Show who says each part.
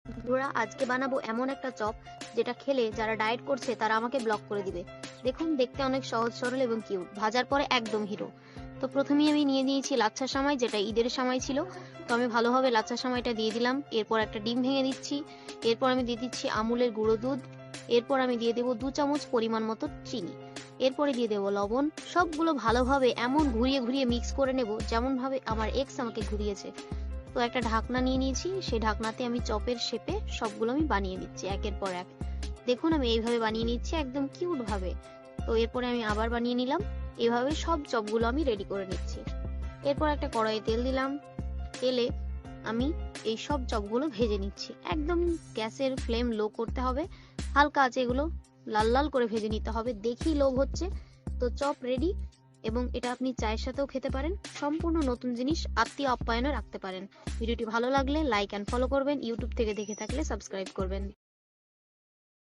Speaker 1: বন্ধুরা, আজকে বানাবো এমন একটা চপ যেটা খেলে যারা ডায়েট করছে তারা আমাকে ব্লক করে দিবে। দেখুন, দেখতে অনেক সহজ সরল এবং কিউট, ভাজার পরে একদম হিরো। তো প্রথমেই আমি নিয়ে নিয়েছি লাচ্ছা সেমাই, যেটা ঈদের সময় ছিল। তো আমি ভালোভাবে লাচ্ছা সেমাইটা দিয়ে দিলাম। এরপর একটা ডিম ভেঙে দিচ্ছি। এরপর আমি দিয়ে দিচ্ছি আমুলের গুঁড়ো দুধ। এরপর আমি দিয়ে দেবো 2 চামচ পরিমাণ মতো চিনি। এরপরে দিয়ে দেবো লবণ। সবগুলো ভালোভাবে এমন ঘুরিয়ে ঘুরিয়ে মিক্স করে নেব যেমন ভাবে আমার এক্স আমাকে ঘুরিয়েছে। তো একটা ঢাকনা নিয়ে নিয়েছি, সেই ঢাকনাতে আমি চপের শেপে সবগুলো আমি বানিয়ে নিচ্ছি একের পর এক। দেখুন, আমি এইভাবে বানিয়ে নিচ্ছি একদম কিউট ভাবে। তো এরপরে আমি আবার বানিয়ে নিলাম। এইভাবে সব চপগুলো আমি রেডি করে নিচ্ছি। এরপর একটা কড়াইয়ে তেল দিলাম। তেলে আমি এই সব চপগুলো ভেজে নিচ্ছি। একদম গ্যাসের ফ্লেম লো করতে হবে, হালকা আছে এগুলো লাল লাল করে ভেজে নিতে হবে। দেখি লোভ হচ্ছে। তো চপ রেডি, এবং এটা আপনি চায়ের সাথেও খেতে পারেন। সম্পূর্ণ নতুন জিনিস, আত্মীয় আপ্যায়নে রাখতে পারেন। ভিডিওটি ভালো লাগলে লাইক অ্যান্ড ফলো করবেন। ইউটিউব থেকে দেখে থাকলে সাবস্ক্রাইব করবেন।